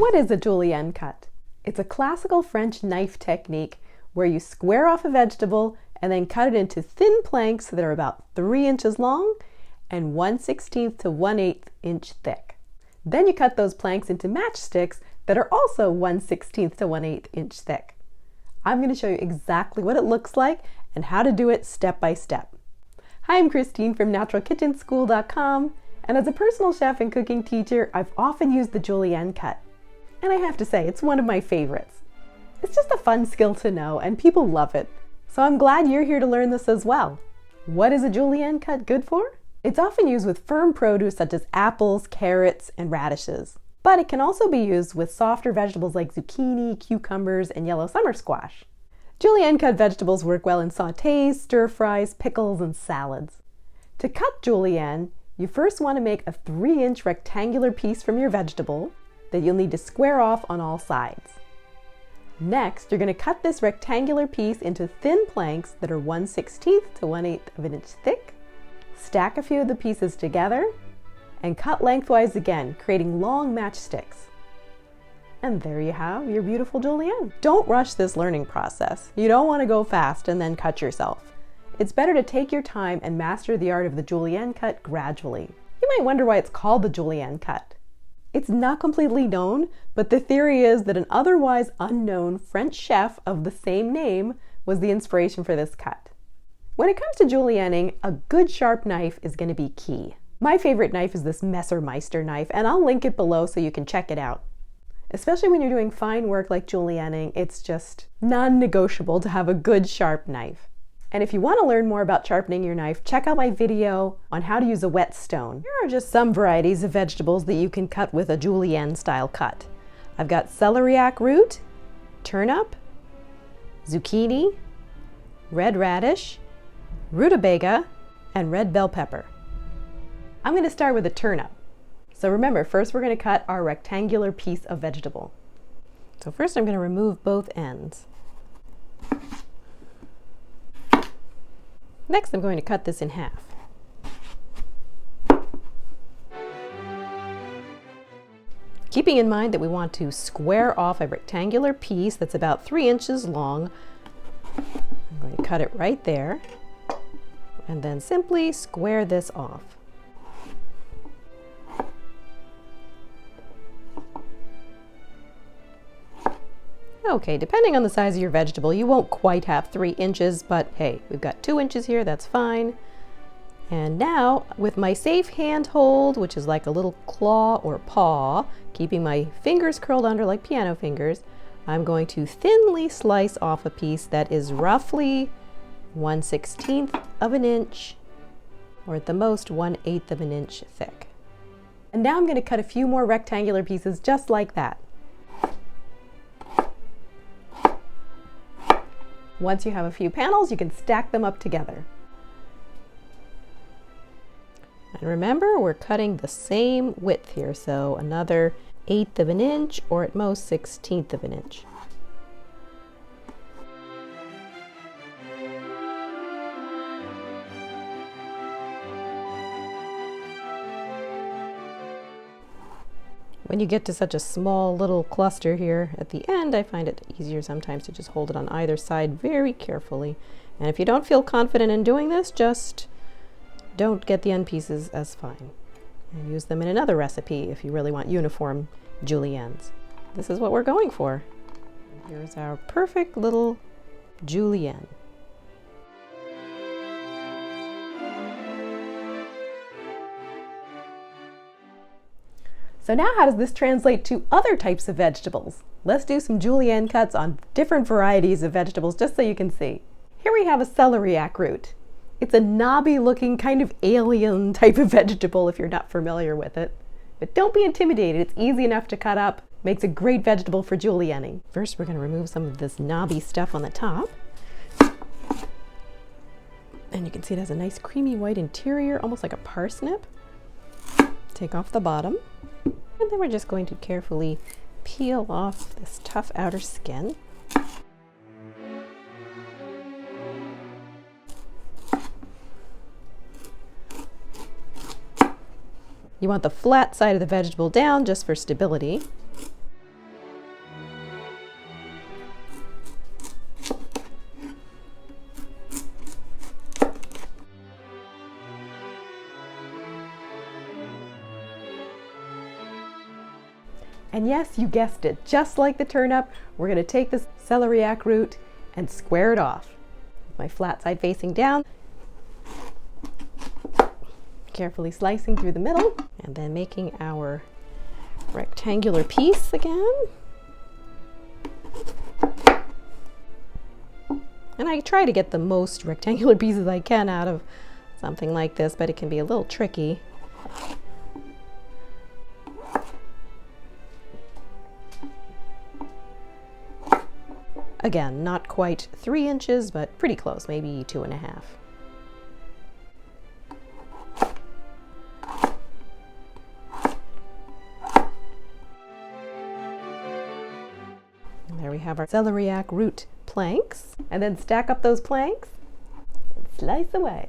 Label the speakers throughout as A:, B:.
A: What is a julienne cut? It's a classical French knife technique where you square off a vegetable and then cut it into thin planks that are about 3 inches long and 1/16 to 1/8 inch thick. Then you cut those planks into matchsticks that are also 1/16 to 1/8 inch thick. I'm going to show you exactly what it looks like and how to do it step by step. Hi, I'm Christine from naturalkitchenschool.com, and as a personal chef and cooking teacher, I've often used the julienne cut. And I have to say, it's one of my favorites. It's just a fun skill to know, and people love it. So I'm glad you're here to learn this as well. What is a julienne cut good for? It's often used with firm produce such as apples, carrots, and radishes. But it can also be used with softer vegetables like zucchini, cucumbers, and yellow summer squash. Julienne cut vegetables work well in sautés, stir-fries, pickles, and salads. To cut julienne, you first want to make a 3-inch rectangular piece from your vegetable that you'll need to square off on all sides. Next, you're going to cut this rectangular piece into thin planks that are 1/16 to 1/8 of an inch thick. Stack a few of the pieces together and cut lengthwise again, creating long matchsticks. And there you have your beautiful julienne. Don't rush this learning process. You don't want to go fast and then cut yourself. It's better to take your time and master the art of the julienne cut gradually. You might wonder why it's called the julienne cut. It's not completely known, but the theory is that an otherwise unknown French chef of the same name was the inspiration for this cut. When it comes to julienning, a good sharp knife is going to be key. My favorite knife is this Messermeister knife, and I'll link it below so you can check it out. Especially when you're doing fine work like julienning, it's just non-negotiable to have a good sharp knife. And if you want to learn more about sharpening your knife, check out my video on how to use a whetstone. Here are just some varieties of vegetables that you can cut with a julienne style cut. I've got celeriac root, turnip, zucchini, red radish, rutabaga, and red bell pepper. I'm going to start with a turnip. So remember, first we're going to cut our rectangular piece of vegetable. So first I'm going to remove both ends. Next, I'm going to cut this in half. Keeping in mind that we want to square off a rectangular piece that's about 3 inches long, I'm going to cut it right there and then simply square this off. Okay, depending on the size of your vegetable, you won't quite have 3 inches, but hey, we've got 2 inches here, that's fine. And now, with my safe hand hold, which is like a little claw or paw, keeping my fingers curled under like piano fingers, I'm going to thinly slice off a piece that is roughly 1/16 of an inch, or at the most 1/8 of an inch thick. And now I'm going to cut a few more rectangular pieces just like that. Once you have a few panels, you can stack them up together. And remember, we're cutting the same width here, so another 1/8 of an inch, or at most 1/16 of an inch. When you get to such a small little cluster here at the end, I find it easier sometimes to just hold it on either side very carefully. And if you don't feel confident in doing this, just don't get the end pieces as fine. And use them in another recipe if you really want uniform juliennes. This is what we're going for. And here's our perfect little julienne. So now how does this translate to other types of vegetables? Let's do some julienne cuts on different varieties of vegetables just so you can see. Here we have a celeriac root. It's a knobby looking kind of alien type of vegetable if you're not familiar with it. But don't be intimidated, it's easy enough to cut up. Makes a great vegetable for julienning. First we're going to remove some of this knobby stuff on the top. And you can see it has a nice creamy white interior, almost like a parsnip. Take off the bottom. And then we're just going to carefully peel off this tough outer skin. You want the flat side of the vegetable down just for stability. And yes, you guessed it, just like the turnip, we're going to take this celeriac root and square it off. My flat side facing down, carefully slicing through the middle, and then making our rectangular piece again. And I try to get the most rectangular pieces I can out of something like this, but it can be a little tricky. Again, not quite 3 inches, but pretty close, maybe 2.5. And there we have our celeriac root planks. And then stack up those planks and slice away.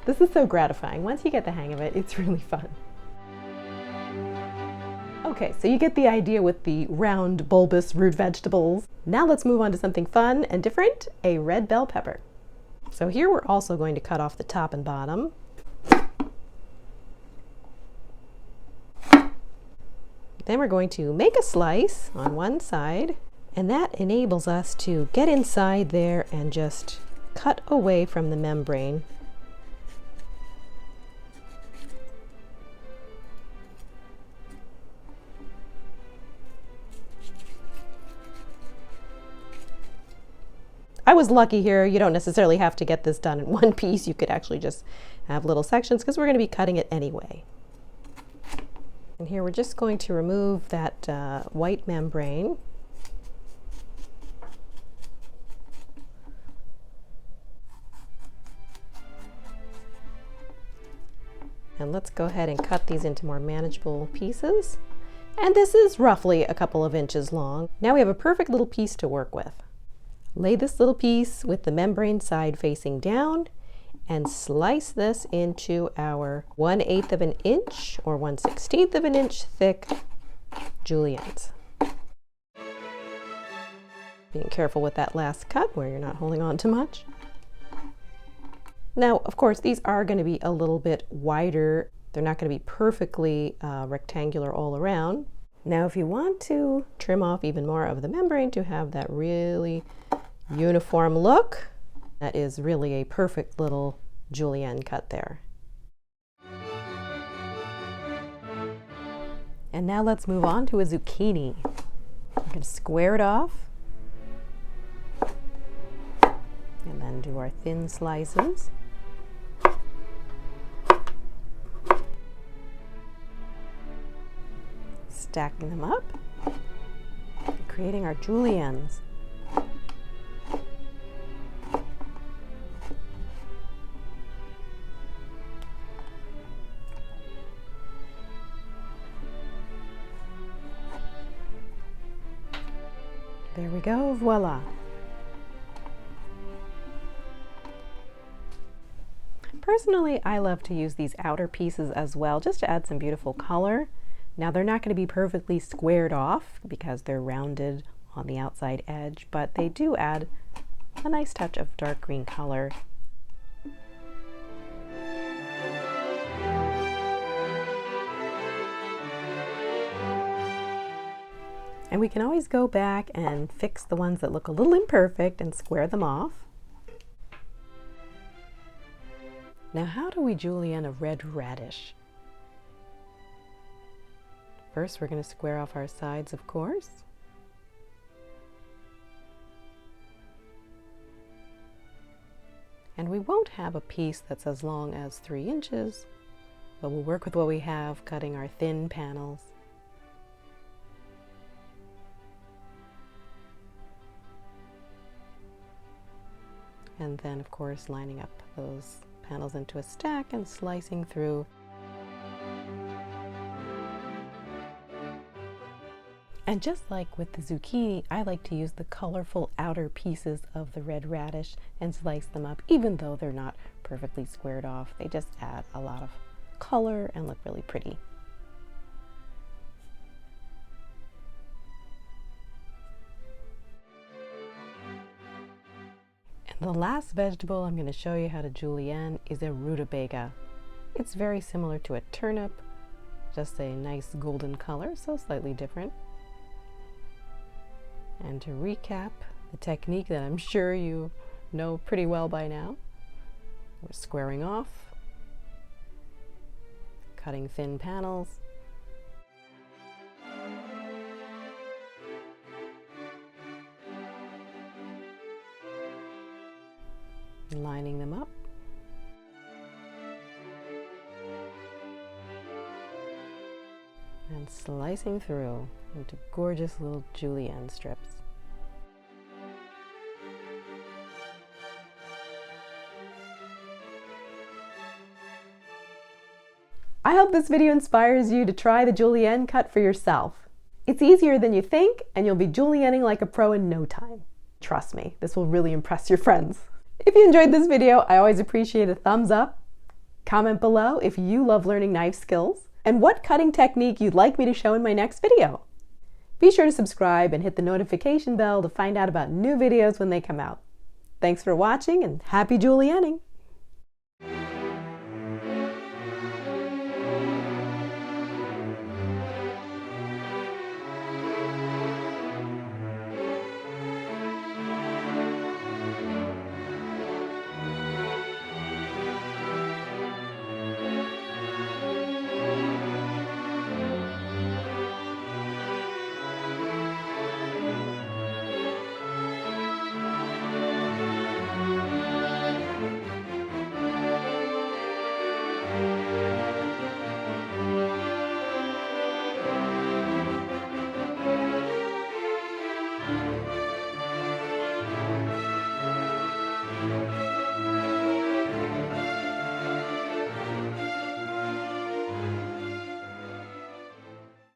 A: This is so gratifying. Once you get the hang of it, it's really fun. Okay, so you get the idea with the round bulbous root vegetables. Now let's move on to something fun and different, a red bell pepper. So here we're also going to cut off the top and bottom. Then we're going to make a slice on one side, and that enables us to get inside there and just cut away from the membrane. I was lucky here. You don't necessarily have to get this done in one piece. You could actually just have little sections because we're going to be cutting it anyway. And here we're just going to remove that white membrane. And let's go ahead and cut these into more manageable pieces. And this is roughly a couple of inches long. Now we have a perfect little piece to work with. Lay this little piece with the membrane side facing down and slice this into our 1/8 of an inch or 1/16 of an inch thick juliennes. Being careful with that last cut where you're not holding on too much. Now, of course, these are going to be a little bit wider. They're not going to be perfectly rectangular all around. Now, if you want to trim off even more of the membrane to have that really uniform look, that is really a perfect little julienne cut there. And now let's move on to a zucchini. I'm going to square it off and then do our thin slices. Stacking them up, creating our juliennes. There we go, voila. Personally, I love to use these outer pieces as well, just to add some beautiful color. Now they're not going to be perfectly squared off because they're rounded on the outside edge, but they do add a nice touch of dark green color. And we can always go back and fix the ones that look a little imperfect and square them off. Now, how do we julienne a red radish? First, we're going to square off our sides, of course. And we won't have a piece that's as long as 3 inches, but we'll work with what we have, cutting our thin panels. And then, of course, lining up those panels into a stack and slicing through. And just like with the zucchini, I like to use the colorful outer pieces of the red radish and slice them up, even though they're not perfectly squared off. They just add a lot of color and look really pretty. The last vegetable I'm going to show you how to julienne is a rutabaga. It's very similar to a turnip, just a nice golden color, so slightly different. And to recap the technique that I'm sure you know pretty well by now, we're squaring off, cutting thin panels, lining them up, and slicing through into gorgeous little julienne strips. I hope this video inspires you to try the julienne cut for yourself. It's easier than you think, and you'll be julienning like a pro in no time. Trust me, this will really impress your friends. If you enjoyed this video, I always appreciate a thumbs up. Comment below if you love learning knife skills and what cutting technique you'd like me to show in my next video. Be sure to subscribe and hit the notification bell to find out about new videos when they come out. Thanks for watching and happy julienning!